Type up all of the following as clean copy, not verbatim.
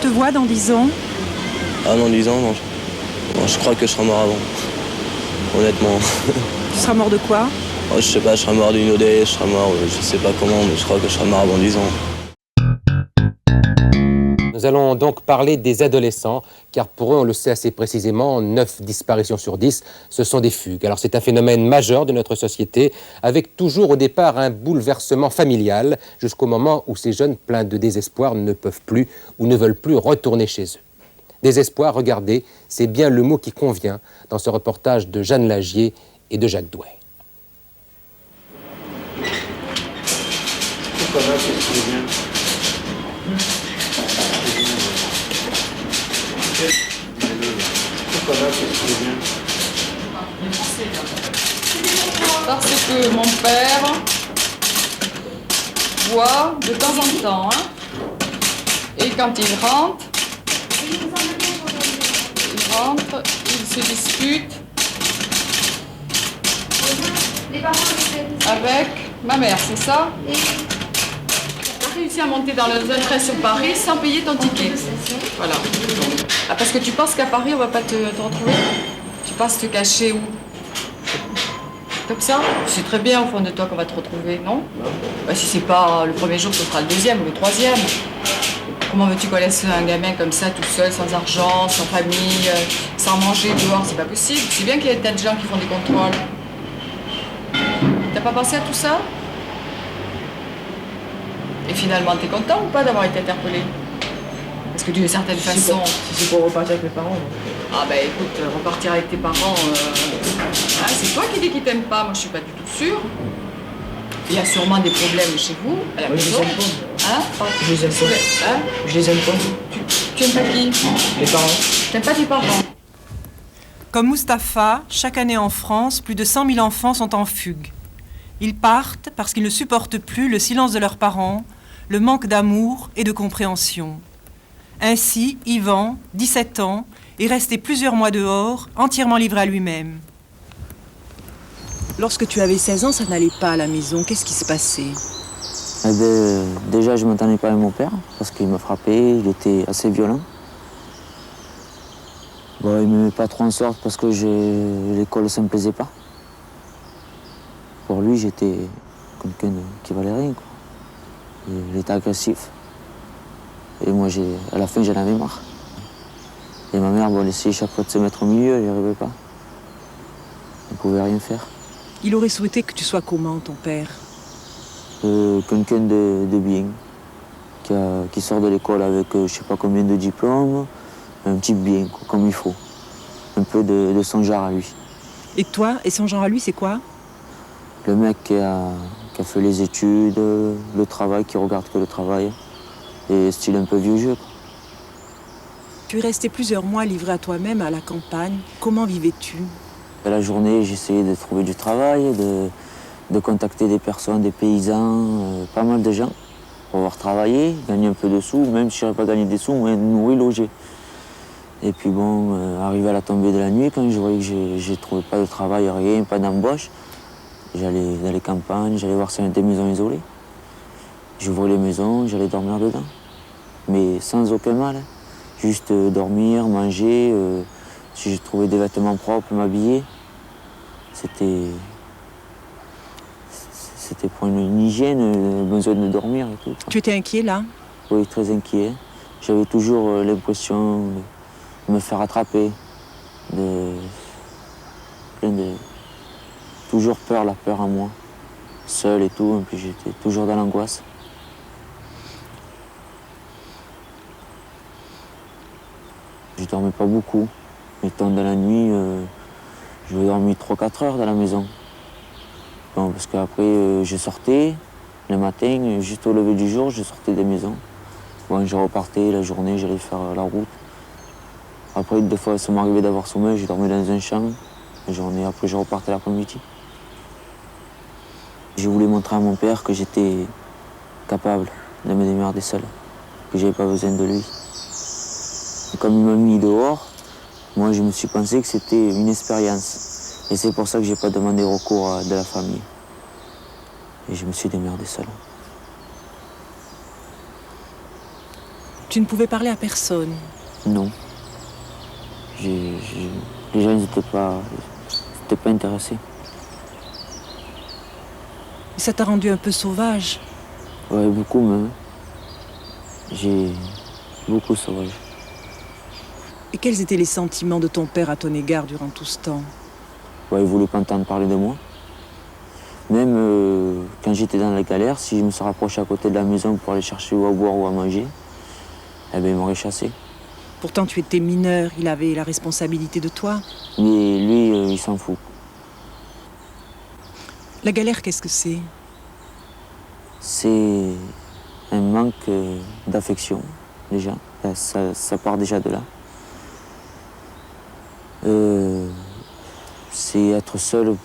te vois dans 10 ans? Ah, dans 10 ans, non. Je crois que je serai mort avant. Honnêtement. Tu seras mort de quoi? Je sais pas, je serai mort d'une OD, je serai mort, je sais pas comment, mais je crois que je serai mort avant 10 ans. Nous allons donc parler des adolescents, car pour eux, on le sait assez précisément, 9 disparitions sur 10, ce sont des fugues. Alors c'est un phénomène majeur de notre société, avec toujours au départ un bouleversement familial, jusqu'au moment où ces jeunes pleins de désespoir ne peuvent plus ou ne veulent plus retourner chez eux. Désespoir, regardez, c'est bien le mot qui convient dans ce reportage de Jeanne Lagier et de Jacques Douai. Parce que mon père boit de temps en temps, hein. Et quand il rentre, il se dispute avec ma mère, c'est ça? Tu as réussi à monter dans un train sur Paris sans payer ton ticket. Voilà. Ah, parce que tu penses qu'à Paris, on va pas te retrouver? Tu penses te cacher où? Comme ça? C'est très bien au fond de toi qu'on va te retrouver, non? Bah, si c'est pas le premier jour, ce sera le deuxième ou le troisième. Comment veux-tu qu'on laisse un gamin comme ça, tout seul, sans argent, sans famille, sans manger dehors? C'est pas possible. C'est bien qu'il y ait des tas de gens qui font des contrôles. T'as pas pensé à tout ça? Et finalement, t'es content ou pas d'avoir été interpellé? Parce que d'une certaine façon... Si c'est pour repartir avec mes parents, donc... Ah bah écoute, repartir avec tes parents, ah, c'est toi qui dis qu'ils t'aiment pas, moi je suis pas du tout sûre. Il y a sûrement des problèmes chez vous, à la maison. Je les aime pas. Hein? Je les aime pas. Hein? Je les aime pas. Tu aimes pas qui? Les parents. T'aimes pas tes parents? Comme Mustapha, chaque année en France, plus de 100 000 enfants sont en fugue. Ils partent parce qu'ils ne supportent plus le silence de leurs parents, le manque d'amour et de compréhension. Ainsi, Yvan, 17 ans, est resté plusieurs mois dehors, entièrement livré à lui-même. Lorsque tu avais 16 ans, ça n'allait pas à la maison. Qu'est-ce qui se passait? Déjà, je ne m'entendais pas avec mon père, parce qu'il me frappait, il était assez violent. Bon, il ne me met pas trop en sorte parce que l'école, ça ne me plaisait pas. Pour lui, j'étais quelqu'un qui valait rien, quoi. Il était agressif. Et moi, à la fin, j'en avais marre. Et ma mère, bon, elle essayait chaque fois de se mettre au milieu, elle n'y arrivait pas. Elle ne pouvait rien faire. Il aurait souhaité que tu sois comment, ton père? Quelqu'un de bien, qui sort de l'école avec je ne sais pas combien de diplômes, un type bien, quoi, comme il faut. Un peu de son genre à lui. Et toi, et son genre à lui, c'est quoi? Le mec qui a fait les études, le travail, qui regarde que le travail, et style un peu vieux jeu, quoi. Tu es resté plusieurs mois livré à toi-même à la campagne. Comment vivais-tu? La journée, j'essayais de trouver du travail, de contacter des personnes, des paysans, pas mal de gens, pour pouvoir travailler, gagner un peu de sous, même si je n'avais pas gagné des sous, mais nourrir, loger. Et puis bon, arrivé à la tombée de la nuit, quand je voyais que je ne trouvais pas de travail, rien, pas d'embauche, j'allais dans les campagnes, j'allais voir si c'était des maisons isolées. J'ouvrais les maisons, j'allais dormir dedans. Mais sans aucun mal, hein. Juste dormir, manger, si je trouvais des vêtements propres, m'habiller. C'était pour une hygiène, besoin de dormir et tout. Tu étais inquiet, là? Oui, très inquiet. J'avais toujours l'impression de me faire attraper, toujours peur, la peur en moi, seul et tout, et puis j'étais toujours dans l'angoisse. Je dormais pas beaucoup. Étant dans la nuit, je dormis 3-4 heures dans la maison. Bon, parce qu'après, je sortais le matin, juste au lever du jour, je sortais des maisons. Bon, je repartais la journée, j'allais faire la route. Après, des fois, ça m'arrivait d'avoir sommeil, je dormais dans un champ. La journée, après, je repartais l'après-midi. Je voulais montrer à mon père que j'étais capable de me démerder seul, que j'avais pas besoin de lui. Et comme il m'a mis dehors, moi, je me suis pensé que c'était une expérience. Et c'est pour ça que j'ai pas demandé recours à de la famille. Et je me suis démerdé seul. Tu Tu ne pouvais parler à personne. Non. Les gens n'étaient pas intéressés. Et ça t'a rendu un peu sauvage. Ouais, beaucoup même. J'ai beaucoup sauvage. Et quels étaient les sentiments de ton père à ton égard durant tout ce temps? Ouais, il voulait pas entendre parler de moi. Même quand j'étais dans la galère, si je me suis rapproché à côté de la maison pour aller chercher ou à boire ou à manger, eh ben, il m'aurait chassé. Pourtant, tu étais mineur, il avait la responsabilité de toi. Mais lui, il s'en fout. La galère, qu'est-ce que c'est? C'est un manque d'affection, déjà. Ça part déjà de là. C'est être seul,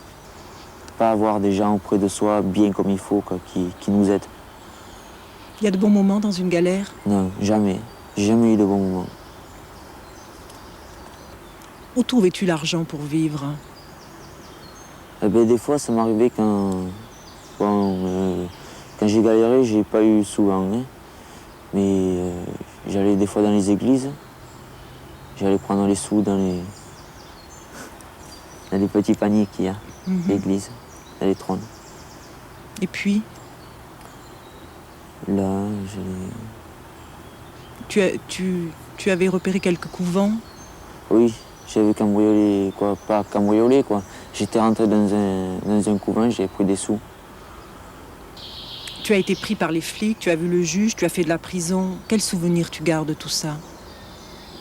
pas avoir des gens auprès de soi bien comme il faut, quoi, qui nous aident. Il y a de bons moments dans une galère? Non, jamais. J'ai jamais eu de bons moments. Où trouvais-tu l'argent pour vivre? Eh ben, des fois, ça m'arrivait quand j'ai galéré, j'ai pas eu souvent. Hein. Mais j'allais des fois dans les églises. J'allais prendre les sous dans les petits paniers qu'il y a, l'église, dans les trônes. Et puis? Là, Tu avais repéré quelques couvents? oui, j'avais cambriolé, quoi, pas cambriolé, quoi. J'étais rentré dans un couvent, j'avais pris des sous. Tu as été pris par les flics, tu as vu le juge, tu as fait de la prison. Quel souvenir tu gardes de tout ça?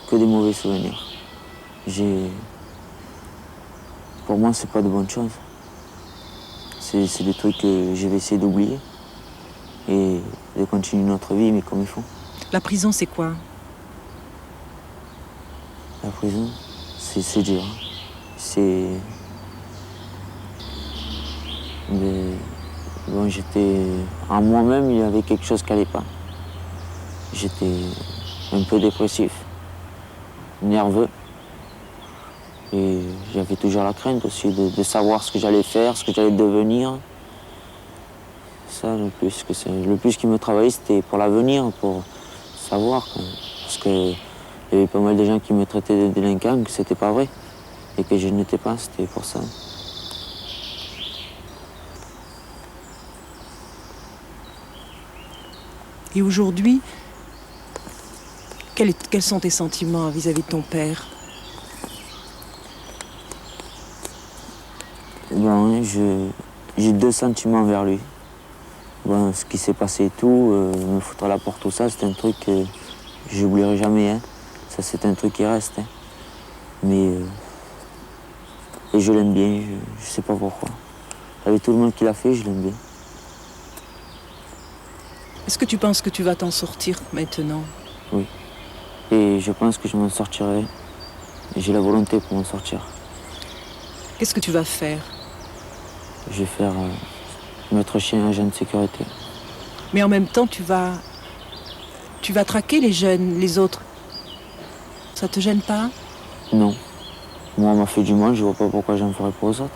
Que des mauvais souvenirs. Pour moi, c'est pas de bonnes choses. C'est des trucs que je vais essayer d'oublier et de continuer notre vie, mais comme il faut. La prison, c'est quoi? La prison, c'est dur. Mais bon, en moi-même, il y avait quelque chose qui n'allait pas. J'étais un peu dépressif, nerveux. Et j'avais toujours la crainte aussi de savoir ce que j'allais faire, ce que j'allais devenir. Ça, le plus qui me travaillait, c'était pour l'avenir, pour savoir. Parce qu'il y avait pas mal de gens qui me traitaient de délinquant, que c'était pas vrai. Et que je n'étais pas, c'était pour ça. Et aujourd'hui, quels sont tes sentiments vis-à-vis de ton père? Bon, j'ai deux sentiments envers lui. Bon, ce qui s'est passé et tout, me foutre à la porte, tout ça, c'est un truc que j'oublierai jamais. Hein. Ça, c'est un truc qui reste. Hein. Mais et je l'aime bien, je sais pas pourquoi. Avec tout le monde qui l'a fait, je l'aime bien. Est-ce que tu penses que tu vas t'en sortir maintenant? Oui. Et je pense que je m'en sortirai. J'ai la volonté pour m'en sortir. Qu'est-ce que tu vas faire? Je vais faire maître chien agent de sécurité. Mais en même temps, tu vas traquer les jeunes, les autres. Ça te gêne pas? Non. Moi, on m'a fait du mal, je vois pas pourquoi j'en ferais pour les autres.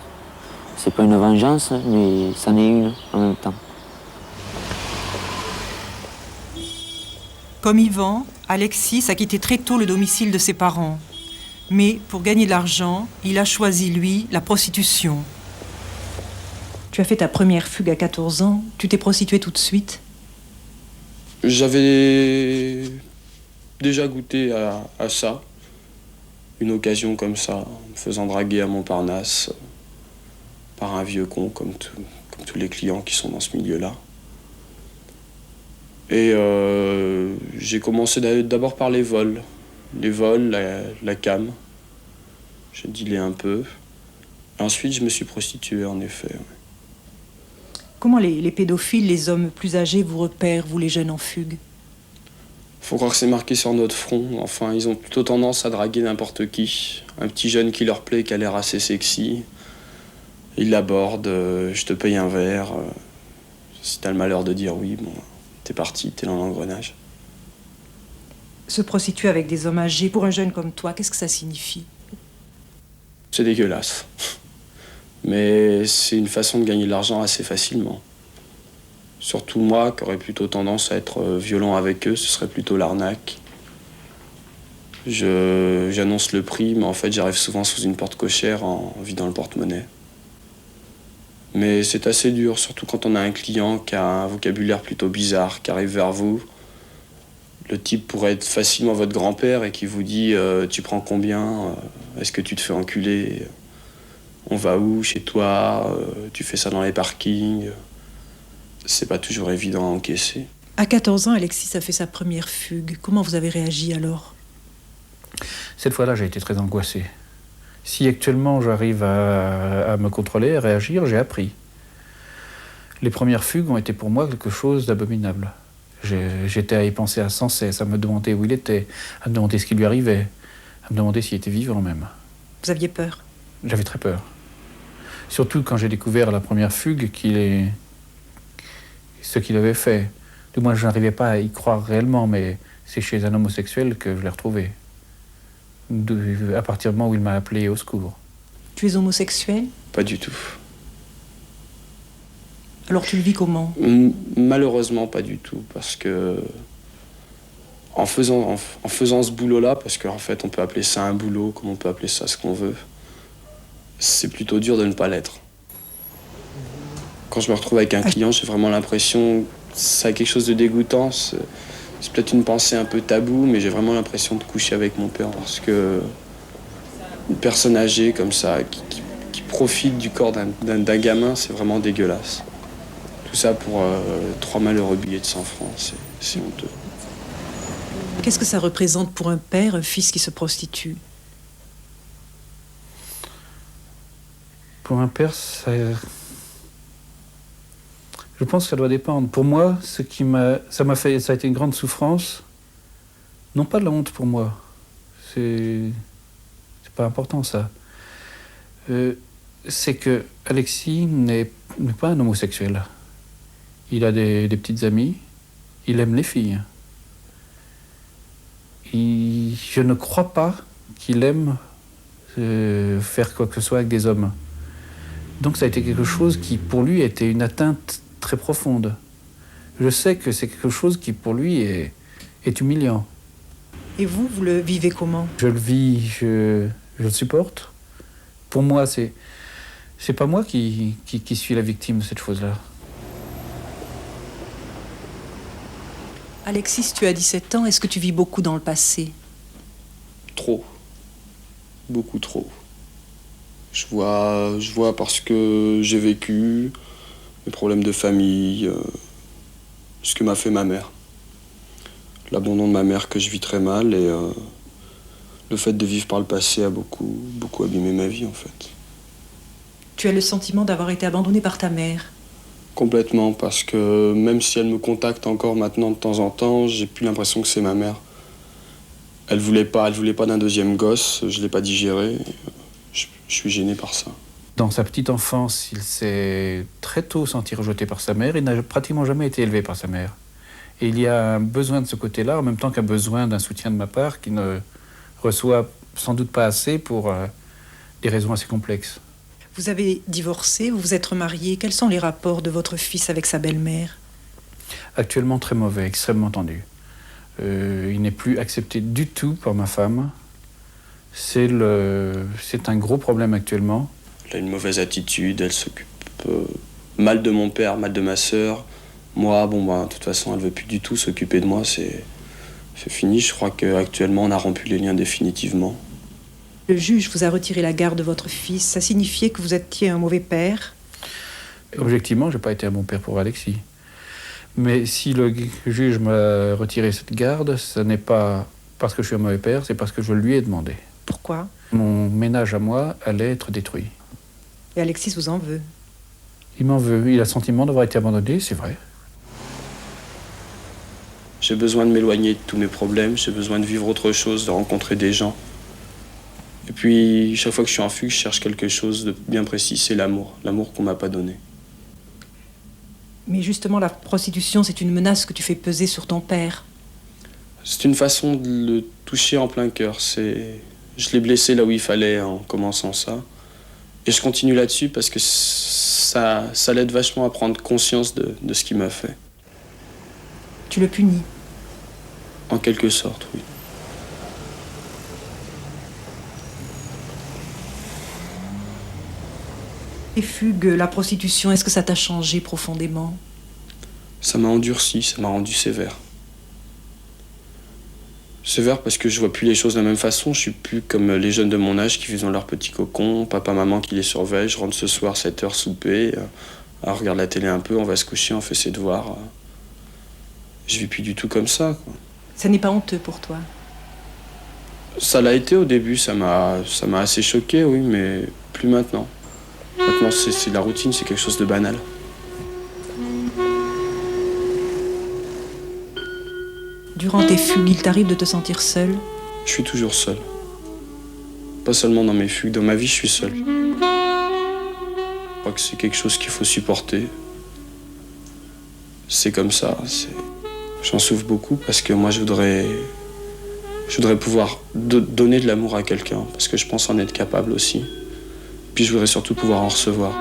C'est pas une vengeance, mais c'en est une en même temps. Comme Yvan, Alexis a quitté très tôt le domicile de ses parents. Mais pour gagner de l'argent, il a choisi, lui, la prostitution. Tu as fait ta première fugue à 14 ans. Tu t'es prostituée tout de suite? J'avais déjà goûté à ça. Une occasion comme ça, en me faisant draguer à Montparnasse par un vieux con, comme tous les clients qui sont dans ce milieu-là. Et j'ai commencé d'abord par les vols. Les vols, la cam. J'ai dealé un peu. Ensuite, je me suis prostitué, en effet. Comment les pédophiles, les hommes plus âgés, vous repèrent, vous les jeunes en fugue? Faut croire que c'est marqué sur notre front. Enfin, ils ont plutôt tendance à draguer n'importe qui. Un petit jeune qui leur plaît, qui a l'air assez sexy. Ils l'abordent, je te paye un verre. Si t'as le malheur de dire oui, bon, t'es parti, t'es dans l'engrenage. Se prostituer avec des hommes âgés, pour un jeune comme toi, qu'est-ce que ça signifie? C'est dégueulasse. Mais c'est une façon de gagner de l'argent assez facilement. Surtout moi, qui aurais plutôt tendance à être violent avec eux, ce serait plutôt l'arnaque. J'annonce le prix, mais en fait j'arrive souvent sous une porte cochère en vidant le porte-monnaie. Mais c'est assez dur, surtout quand on a un client qui a un vocabulaire plutôt bizarre, qui arrive vers vous. Le type pourrait être facilement votre grand-père et qui vous dit tu prends combien, est-ce que tu te fais enculer, on va où chez toi, tu fais ça dans les parkings. C'est pas toujours évident à encaisser. À 14 ans, Alexis a fait sa première fugue. Comment vous avez réagi alors? Cette fois-là, j'ai été très angoissé. Si actuellement j'arrive à me contrôler, à réagir, j'ai appris. Les premières fugues ont été pour moi quelque chose d'abominable. J'étais à y penser sans cesse, à me demander où il était, à me demander ce qui lui arrivait, à me demander s'il était vivant même. Vous aviez peur? J'avais très peur. Surtout quand j'ai découvert la première fugue, ce qu'il avait fait. Du moins, je n'arrivais pas à y croire réellement, mais c'est chez un homosexuel que je l'ai retrouvé. À partir du moment où il m'a appelé au secours. Tu es homosexuel? Pas du tout. Alors tu le vis comment? Malheureusement pas du tout, parce que en faisant ce boulot-là, parce qu'en fait on peut appeler ça un boulot, comme on peut appeler ça ce qu'on veut, c'est plutôt dur de ne pas l'être. Quand je me retrouve avec un client, j'ai vraiment l'impression que ça a quelque chose de dégoûtant. C'est peut-être une pensée un peu taboue, mais j'ai vraiment l'impression de coucher avec mon père, parce que une personne âgée comme ça, qui profite du corps d'un gamin, c'est vraiment dégueulasse. Tout ça pour 3 malheureux billets de 100 francs, c'est honteux. Qu'est-ce que ça représente pour un père, un fils qui se prostitue? Pour un père, je pense que ça doit dépendre. Pour moi, ça a été une grande souffrance. Non pas de la honte pour moi. C'est pas important ça. C'est que Alexis n'est pas un homosexuel. Il a des petites amies. Il aime les filles. Je ne crois pas qu'il aime faire quoi que ce soit avec des hommes. Donc ça a été quelque chose qui, pour lui, était une atteinte très profonde. Je sais que c'est quelque chose qui, pour lui, est humiliant. Et vous le vivez comment? Je le vis, je le supporte. Pour moi, c'est pas moi qui suis la victime de cette chose-là. Alexis, tu as 17 ans, est-ce que tu vis beaucoup dans le passé? Trop. Beaucoup trop. Je vois parce que j'ai vécu mes problèmes de famille, ce que m'a fait ma mère. L'abandon de ma mère que je vis très mal et le fait de vivre par le passé a beaucoup abîmé ma vie en fait. Tu as le sentiment d'avoir été abandonné par ta mère? Complètement, parce que même si elle me contacte encore maintenant de temps en temps, j'ai plus l'impression que c'est ma mère. Elle voulait pas d'un deuxième gosse, je l'ai pas digéré. Je suis gêné par ça. Dans sa petite enfance, il s'est très tôt senti rejeté par sa mère. Il n'a pratiquement jamais été élevé par sa mère. Et il y a un besoin de ce côté-là, en même temps qu'un besoin d'un soutien de ma part qu'il ne reçoit sans doute pas assez pour des raisons assez complexes. Vous avez divorcé, vous vous êtes remarié. Quels sont les rapports de votre fils avec sa belle-mère? Actuellement très mauvais, extrêmement tendu. Il n'est plus accepté du tout par ma femme. C'est un gros problème actuellement. Elle a une mauvaise attitude, elle s'occupe mal de mon père, mal de ma sœur. Moi, de toute façon, elle veut plus du tout s'occuper de moi, c'est fini. Je crois qu'actuellement, on a rompu les liens définitivement. Le juge vous a retiré la garde de votre fils. Ça signifiait que vous étiez un mauvais père? Objectivement, je n'ai pas été un bon père pour Alexis. Mais si le juge m'a retiré cette garde, ce n'est pas parce que je suis un mauvais père, c'est parce que je lui ai demandé. Pourquoi? Mon ménage à moi allait être détruit. Et Alexis vous en veut? Il m'en veut. Il a le sentiment d'avoir été abandonné, c'est vrai. J'ai besoin de m'éloigner de tous mes problèmes, j'ai besoin de vivre autre chose, de rencontrer des gens. Et puis, chaque fois que je suis en fugue, je cherche quelque chose de bien précis, c'est l'amour qu'on m'a pas donné. Mais justement, la prostitution, c'est une menace que tu fais peser sur ton père. C'est une façon de le toucher en plein cœur. Je l'ai blessé là où il fallait en commençant ça. Et je continue là-dessus parce que ça l'aide vachement à prendre conscience de ce qu'il m'a fait. Tu le punis? En quelque sorte, oui. Les fugues, la prostitution, est-ce que ça t'a changé profondément? Ça m'a endurci, ça m'a rendu sévère. Sévère parce que je vois plus les choses de la même façon. Je suis plus comme les jeunes de mon âge qui faisaient leur petit cocon, papa, maman qui les surveille. Je rentre ce soir 7h souper, on regarde la télé un peu, on va se coucher, on fait ses devoirs. Je vis plus du tout comme ça, quoi. Ça n'est pas honteux pour toi? Ça l'a été au début, ça m'a assez choqué, oui, mais plus maintenant. Maintenant, c'est la routine, c'est quelque chose de banal. Durant tes fugues, il t'arrive de te sentir seul? Je suis toujours seul. Pas seulement dans mes fugues, dans ma vie, je suis seul. Je crois que c'est quelque chose qu'il faut supporter. C'est comme ça. J'en souffre beaucoup parce que moi, je voudrais pouvoir donner de l'amour à quelqu'un, parce que je pense en être capable aussi. Puis je voudrais surtout pouvoir en recevoir.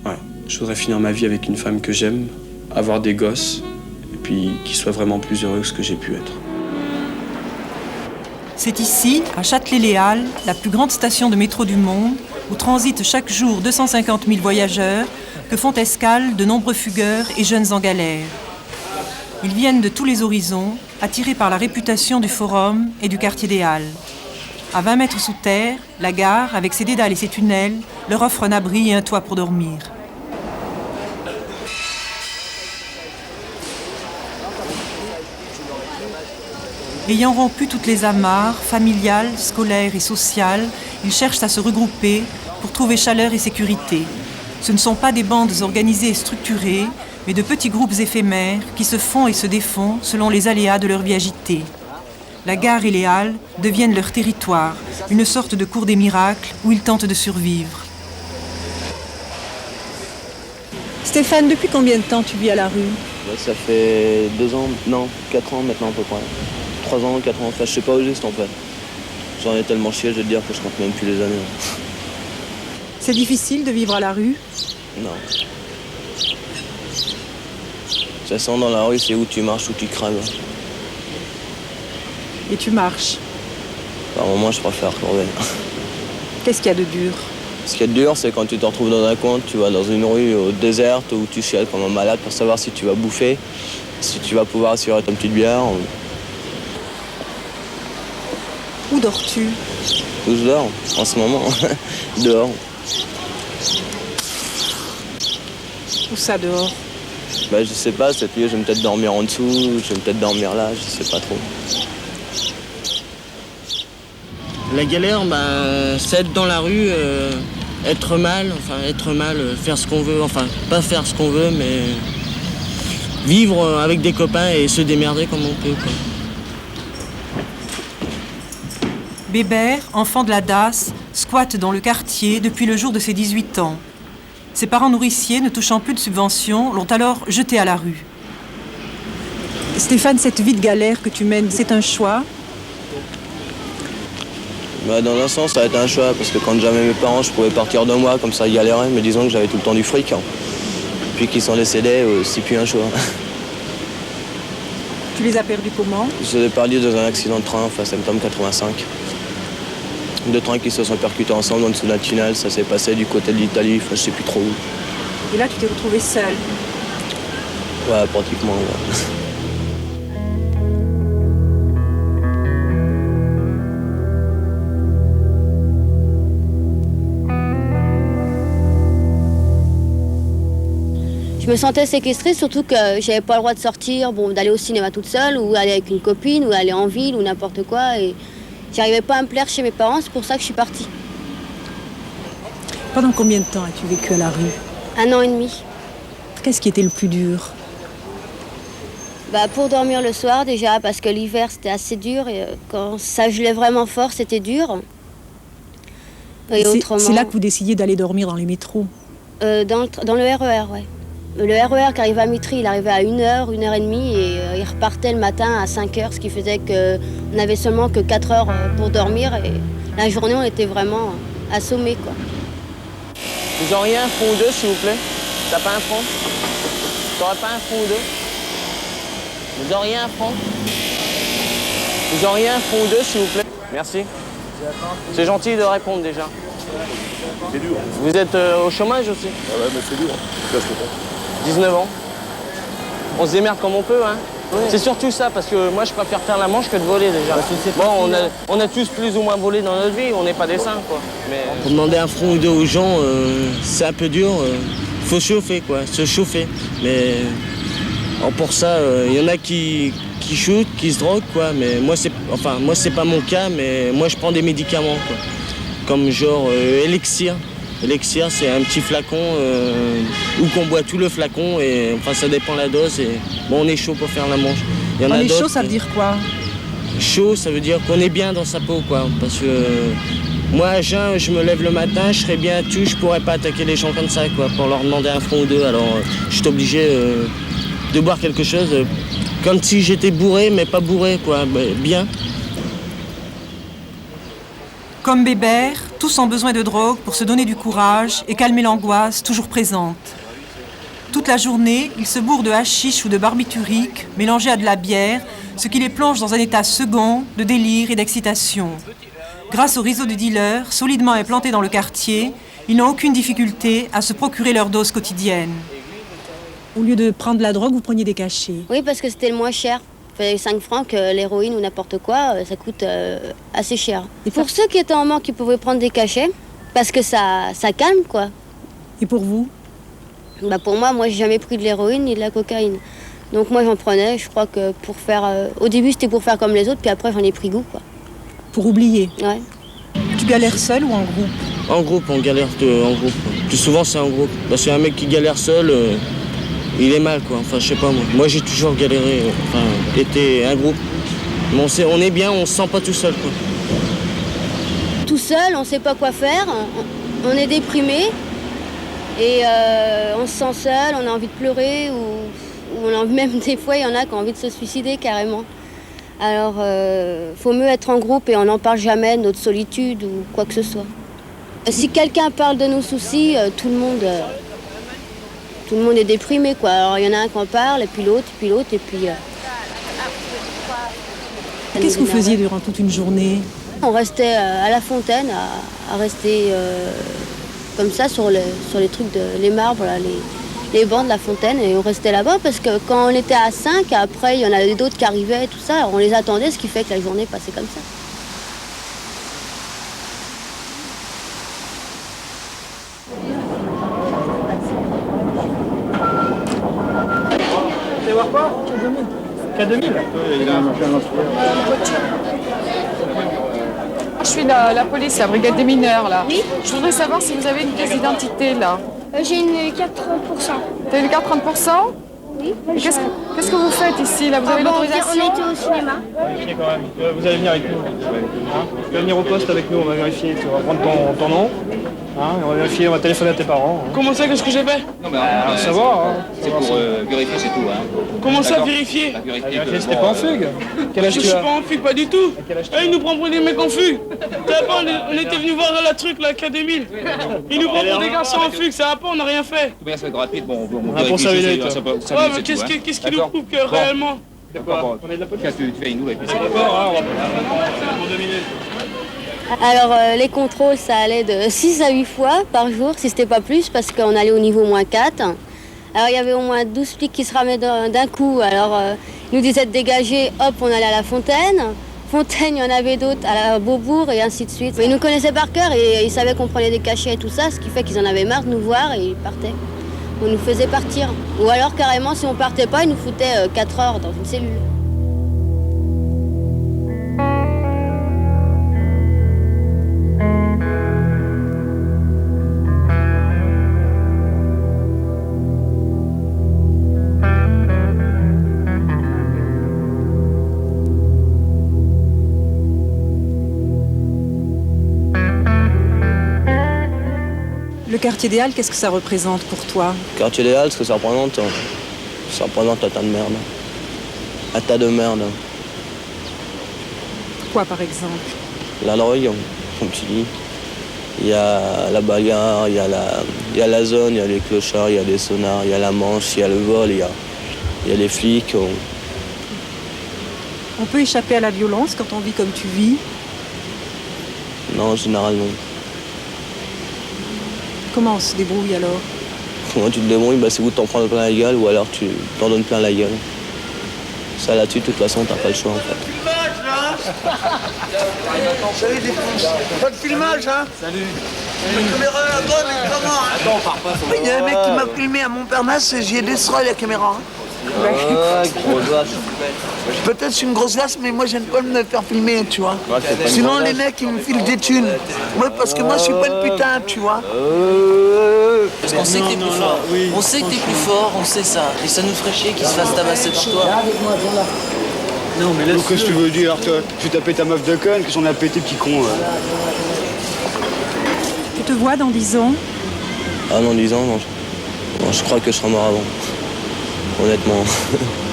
Ouais, je voudrais finir ma vie avec une femme que j'aime, avoir des gosses, et puis qu'ils soient vraiment plus heureux que ce que j'ai pu être. C'est ici, à Châtelet-Les Halles, la plus grande station de métro du monde, où transitent chaque jour 250 000 voyageurs, que font escale de nombreux fugueurs et jeunes en galère. Ils viennent de tous les horizons, attirés par la réputation du Forum et du quartier des Halles. À 20 mètres sous terre, la gare, avec ses dédales et ses tunnels, leur offre un abri et un toit pour dormir. Ayant rompu toutes les amarres, familiales, scolaires et sociales, ils cherchent à se regrouper pour trouver chaleur et sécurité. Ce ne sont pas des bandes organisées et structurées, mais de petits groupes éphémères qui se font et se défont selon les aléas de leur vie agitée. La gare et les halles deviennent leur territoire, une sorte de cour des miracles où ils tentent de survivre. Stéphane, depuis combien de temps tu vis à la rue? Ça fait 2 ans, non, 4 ans maintenant à peu près. 3 ans, 4 ans, enfin je sais pas au juste en fait. J'en ai tellement chié, je vais te dire que je compte même plus les années. C'est difficile de vivre à la rue? Non. Ça sent dans la rue, c'est où tu marches, où tu crames. Et tu marches? Par moment, je préfère crever. Qu'est-ce qu'il y a de dur? Ce qui est dur, c'est quand tu te retrouves dans un coin, tu vas dans une rue déserte où tu chiales comme un malade pour savoir si tu vas bouffer, si tu vas pouvoir assurer ta petite bière. Où dors-tu? Où je dors, en ce moment, dehors. Où ça, dehors? Bah, je sais pas, cette nuit, je vais peut-être dormir en dessous, je vais peut-être dormir là, je sais pas trop. La galère, c'est être dans la rue, être mal, faire ce qu'on veut, enfin pas faire ce qu'on veut, mais vivre avec des copains et se démerder comme on peut, quoi. Bébert, enfant de la DAS, squatte dans le quartier depuis le jour de ses 18 ans. Ses parents nourriciers, ne touchant plus de subventions, l'ont alors jeté à la rue. Stéphane, cette vie de galère que tu mènes, c'est un choix? Bah, dans un sens, ça a été un choix, parce que quand j'avais mes parents, je pouvais partir de moi, comme ça ils galéraient, mais disons que j'avais tout le temps du fric. Hein. Puis qu'ils sont décédés, c'est plus un choix. Tu les as perdus comment? Je les ai perdus dans un accident de train, fin septembre 85. 2 trains qui se sont percutés ensemble en dessous d'un tunnel, ça s'est passé du côté de l'Italie, je sais plus trop où. Et là, tu t'es retrouvé seul? Ouais, pratiquement, ouais. Je me sentais séquestrée, surtout que j'avais pas le droit de sortir, d'aller au cinéma toute seule, ou aller avec une copine, ou aller en ville, ou n'importe quoi. Et j'arrivais pas à me plaire chez mes parents, c'est pour ça que je suis partie. Pendant combien de temps as-tu vécu à la rue? 1 an et demi. Qu'est-ce qui était le plus dur? Pour dormir le soir déjà, parce que l'hiver c'était assez dur, et quand ça gelait vraiment fort, c'était dur. Et autrement... C'est là que vous décidiez d'aller dormir dans les métros? Dans le RER, ouais. Le RER qui arrivait à Mitry, il arrivait à 1h, 1h30 et il repartait le matin à 5h, ce qui faisait qu'on n'avait seulement que 4 heures pour dormir et la journée on était vraiment assommés, quoi. Vous auriez un franc ou deux, s'il vous plaît? T'as pas un franc? T'aurais pas un franc ou deux? Vous auriez un franc? Vous auriez un franc ou deux, s'il vous plaît? Merci. C'est gentil de répondre déjà. C'est dur. Vous êtes au chômage aussi? Ah ouais, mais c'est dur. 19 ans. On se démerde comme on peut, hein. Ouais. C'est surtout ça, parce que moi je préfère faire la manche que de voler déjà. Bon, on a tous plus ou moins volé dans notre vie, on n'est pas des saints, quoi. Mais... Pour demander un franc ou deux aux gens, c'est un peu dur. Faut chauffer, quoi, se chauffer. Mais pour ça, il y en a qui shootent, qui se droguent, quoi. Mais moi, c'est pas mon cas, mais moi je prends des médicaments, quoi. Comme genre Elixir. Elixir, c'est un petit flacon où qu'on boit tout le flacon et enfin ça dépend de la dose. Et bon, on est chaud pour faire la manche. On est chaud, ça veut dire quoi? Chaud, ça veut dire qu'on est bien dans sa peau, quoi. Parce que moi, à jeun, je me lève le matin, je serais bien à tout, je pourrais pas attaquer les gens comme ça, quoi, pour leur demander un franc ou deux. Alors, je suis obligé de boire quelque chose comme si j'étais bourré, mais pas bourré, quoi, bien. Comme Bébert, tous ont besoin de drogue pour se donner du courage et calmer l'angoisse toujours présente. Toute la journée, ils se bourrent de hashish ou de barbiturique mélangés à de la bière, ce qui les plonge dans un état second de délire et d'excitation. Grâce au réseau de dealers solidement implantés dans le quartier, ils n'ont aucune difficulté à se procurer leur dose quotidienne. Au lieu de prendre de la drogue, vous preniez des cachets? Oui, parce que c'était le moins cher. 5 francs, l'héroïne ou n'importe quoi, ça coûte assez cher. Et pour ceux qui étaient en manque, ils pouvaient prendre des cachets, parce que ça calme, quoi. Et pour vous? Pour moi, j'ai jamais pris de l'héroïne ni de la cocaïne. Donc moi, j'en prenais, je crois que pour faire... au début, c'était pour faire comme les autres, puis après, j'en ai pris goût, quoi. Pour oublier? Ouais. Tu galères seul ou en groupe? En groupe, on galère en groupe. Plus souvent, c'est en groupe. Parce qu'un mec qui galère seul... il est mal, quoi. Enfin, je sais pas, moi. Moi, j'ai toujours galéré. Enfin, été un groupe. Mais on est bien, on se sent pas tout seul, quoi. Tout seul, on sait pas quoi faire. On est déprimé. Et on se sent seul, on a envie de pleurer. Ou on a, même des fois, il y en a qui ont envie de se suicider, carrément. Alors, faut mieux être en groupe et on n'en parle jamais de notre solitude ou quoi que ce soit. Si quelqu'un parle de nos soucis, tout le monde est déprimé, quoi. Alors, il y en a un qui en parle, et puis l'autre, et puis... Qu'est-ce que vous faisiez durant toute une journée? On restait à la fontaine, à rester comme ça sur les trucs, les marbres, là, les bancs de la fontaine, et on restait là-bas, parce que quand on était à 5, après, il y en avait d'autres qui arrivaient, et tout ça, alors on les attendait, ce qui fait que la journée passait comme ça. Vous allez voir quoi? K2000. Je suis la police, la brigade des mineurs, là. Oui. Je voudrais savoir si vous avez une pièce d'identité, là. J'ai une carte 30%. T'as une carte 30%? Oui. Qu'est-ce que vous faites ici, là? Vous avez l'autorisation? On était au cinéma. Vérifiez quand même. Vous allez venir avec nous. Tu vas venir au poste avec nous, on va vérifier. Tu vas prendre ton nom. On va vérifier, on va téléphoner à tes parents. Comment ça, qu'est-ce que j'ai fait? Non, mais savoir. C'est pour vérifier, c'est tout. Comment ça, vérifier? Vérifier si t'es pas en fugue. Quel âge tu as? Je suis pas en fugue, pas du tout. Il nous prend pour des mecs en fugue. On était venus voir la truc, la K2000. Il nous prend pour des garçons en fugue, ça va pas, on n'a rien fait. Tout bien, ça va être rapide. Bon, on vérifie. Pour 5 minutes. Ouais, mais qu'est-ce qui nous prouve que réellement? On est de la police. Tu fais une nous et puis c'est d'accord, on va pour 2 minutes. Alors les contrôles, ça allait de 6 à 8 fois par jour, si c'était pas plus, parce qu'on allait au niveau -4. Alors il y avait au moins 12 flics qui se ramaient d'un coup. Alors ils nous disaient de dégager, hop, on allait à la fontaine. Fontaine, il y en avait d'autres à la Beaubourg et ainsi de suite. Ils nous connaissaient par cœur et ils savaient qu'on prenait des cachets et tout ça, ce qui fait qu'ils en avaient marre de nous voir et ils partaient. On nous faisait partir. Ou alors carrément, si on partait pas, ils nous foutaient 4 heures dans une cellule. Le quartier des Halles, qu'est-ce que ça représente pour toi? Le quartier des Halles, ce que ça représente un tas de merde. Un tas de merde. Quoi, par exemple? La drogue, comme tu dis. Il y a la bagarre, il y a la zone, il y a les clochards, il y a les sonars, il y a la manche, il y a le vol, il y a les flics. On peut échapper à la violence quand on vit comme tu vis? Non, en général, non. Comment on se débrouille alors? Comment tu te débrouilles, c'est où t'en prends plein la gueule ou alors tu t'en donnes plein la gueule. Ça là-dessus, de toute façon, t'as pas le choix en fait. Salut, pas de filmage, hein? Salut. La caméra là bonne, mais comment, hein? Attends, on part pas. Il y a un mec qui m'a filmé à Montparnasse et j'y ai destroy la caméra. Hein. Grosse vache. Peut-être c'est une grosse glace, mais moi j'aime pas me faire filmer, tu vois. Ouais, sinon les mecs ils me filent des thunes. Ouais, parce que moi je suis pas une putain, tu vois. Parce qu'on sait que t'es plus fort. Oui. On sait que t'es plus fort, on sait ça. Et ça nous ferait chier qu'ils se fassent tabasser par toi. Non, mais là, qu'est-ce que tu veux dire, toi? Tu tapais ta meuf de conne, qu'est-ce qu'on a pété, petit con, là. Tu te vois dans 10 ans? Ah non, 10 ans, non. Non, je crois que je serai mort avant. Honnêtement.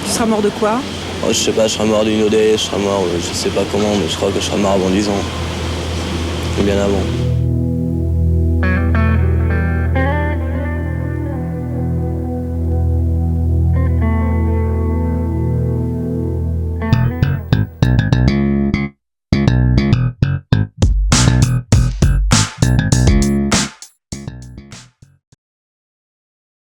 Tu seras mort de quoi? Oh, je sais pas, je serai mort d'une OD, je serai mort, je sais pas comment, mais je crois que je serai mort avant 10 ans. Ou bien avant.